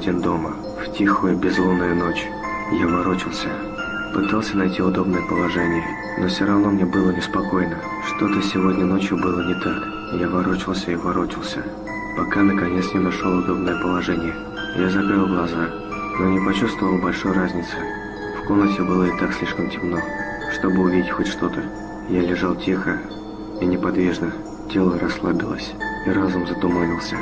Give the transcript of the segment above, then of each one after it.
один дома, в тихую безлунную ночь. Я ворочался, пытался найти удобное положение, но все равно мне было неспокойно. Что-то сегодня ночью было не так. Я ворочался и ворочался, пока наконец не нашел удобное положение. Я закрыл глаза, но не почувствовал большой разницы. В комнате было и так слишком темно, чтобы увидеть хоть что-то. Я лежал тихо и неподвижно, тело расслабилось, и разум затуманился,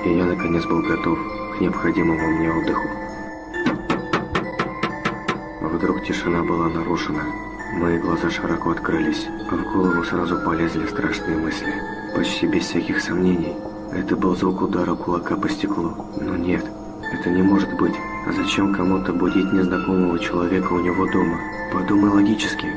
и я наконец был готов к необходимому мне отдыху. Вдруг тишина была нарушена. Мои глаза широко открылись, а в голову сразу полезли страшные мысли. Почти без всяких сомнений, это был звук удара кулака по стеклу. Но нет, это не может быть. А зачем кому-то будить незнакомого человека у него дома? Подумай логически.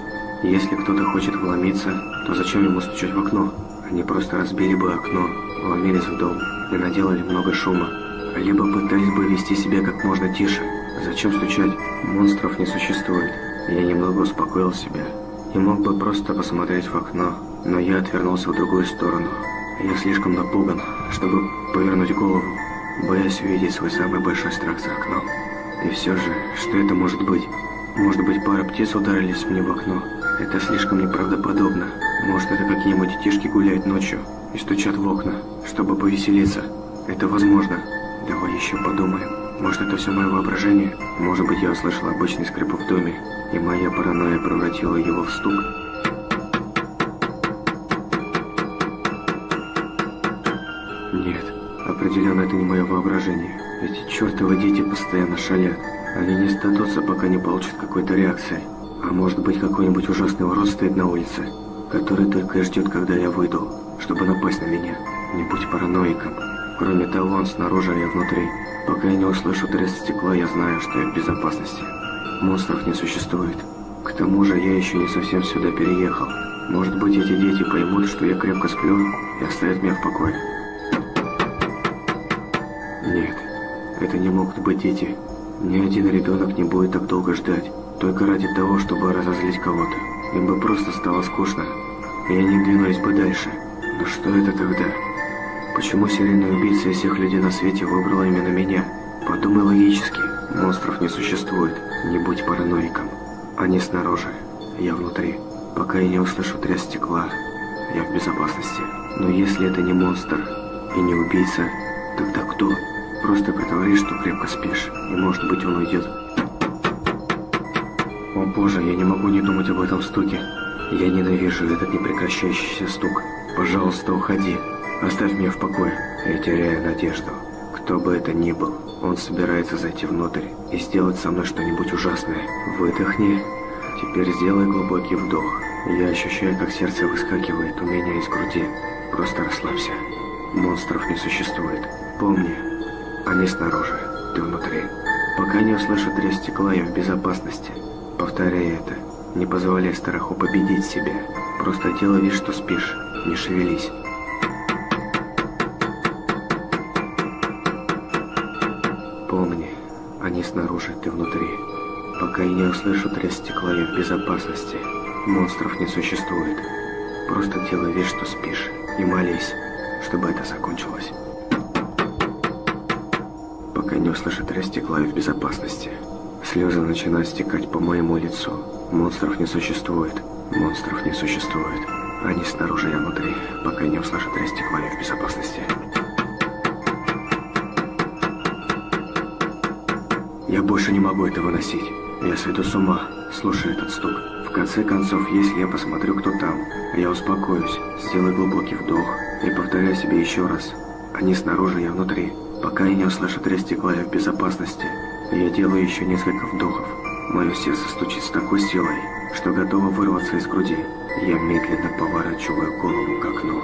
Если кто-то хочет вломиться, то зачем ему стучать в окно? Они просто разбили бы окно, вломились в дом и наделали много шума. Либо пытались бы вести себя как можно тише. Зачем стучать? Монстров не существует. Я немного успокоил себя и мог бы просто посмотреть в окно, но я отвернулся в другую сторону. Я слишком напуган, чтобы повернуть голову, боясь увидеть свой самый большой страх за окном. И все же, что это может быть? Может быть, пара птиц ударились мне в окно? Это слишком неправдоподобно. Может, это какие-нибудь детишки гуляют ночью и стучат в окна, чтобы повеселиться? Это возможно. Давай еще подумаем. Может, это все мое воображение? Может быть, я услышал обычный скрип в доме, и моя паранойя превратила его в стук? Нет, определенно это не мое воображение. Эти чертовы дети постоянно шалят. Они не сдадутся, пока не получат какой-то реакции. А может быть, какой-нибудь ужасный урод стоит на улице, который только и ждет, когда я выйду, чтобы напасть на меня. Не будь параноиком. Кроме того, он снаружи, а я внутри. Пока я не услышу треск стекла, я знаю, что я в безопасности. Монстров не существует. К тому же, я еще не совсем сюда переехал. Может быть, эти дети поймут, что я крепко сплю, и оставят меня в покое. Нет, это не могут быть дети. Ни один ребенок не будет так долго ждать, только ради того, чтобы разозлить кого-то. Им бы просто стало скучно, и они двинулись бы дальше. Но что это тогда? Почему серийный убийца из всех людей на свете выбрала именно меня? Подумай логически. Монстров не существует. Не будь параноиком. Они снаружи, я внутри. Пока я не услышу треск стекла, я в безопасности. Но если это не монстр и не убийца, тогда кто? Просто притворись, что крепко спишь, и может быть он уйдет. О боже, я не могу не думать об этом стуке. Я ненавижу этот непрекращающийся стук. Пожалуйста, уходи. Оставь меня в покое. Я теряю надежду. Кто бы это ни был, он собирается зайти внутрь и сделать со мной что-нибудь ужасное. Выдохни. Теперь сделай глубокий вдох. Я ощущаю, как сердце выскакивает у меня из груди. Просто расслабься. Монстров не существует. Помни, они снаружи, ты внутри. Пока не услышу треск стекла, я в безопасности. Повторяй это. Не позволяй страху победить себя. Просто делай вид, что спишь. Не шевелись. Помни, они снаружи, ты внутри. Пока я не услышу треск стекла, я в безопасности. Монстров не существует. Просто делай вид, что спишь. И молись, чтобы это закончилось. Пока не услышу треск стекла, я в безопасности. Слезы начинают стекать по моему лицу. Монстров не существует. Монстров не существует. Они снаружи, я внутри. Пока не услышу треск стекла, я в безопасности. Я больше не могу это выносить. Я сойду с ума, слушая этот стук. В конце концов, если я посмотрю, кто там, я успокоюсь, сделаю глубокий вдох и повторяю себе еще раз. Они снаружи, я внутри. Пока я не услышу треск стекла, я в безопасности. Я делаю еще несколько вдохов. Мое сердце стучит с такой силой, что готово вырваться из груди. Я медленно поворачиваю голову к окну.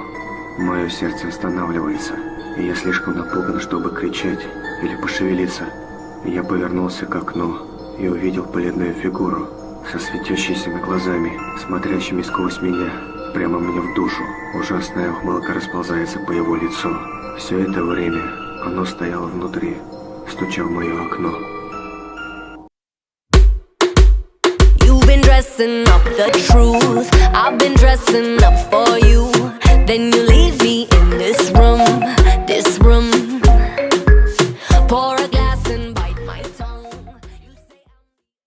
Мое сердце останавливается, и я слишком напуган, чтобы кричать или пошевелиться. Я повернулся к окну и увидел бледную фигуру со светящимися глазами, смотрящими сквозь меня, прямо мне в душу. Ужасная ухмылка расползается по его лицу. Все это время оно стояло внутри, стуча в мое окно. Dressing up the truth. I've been dressing up for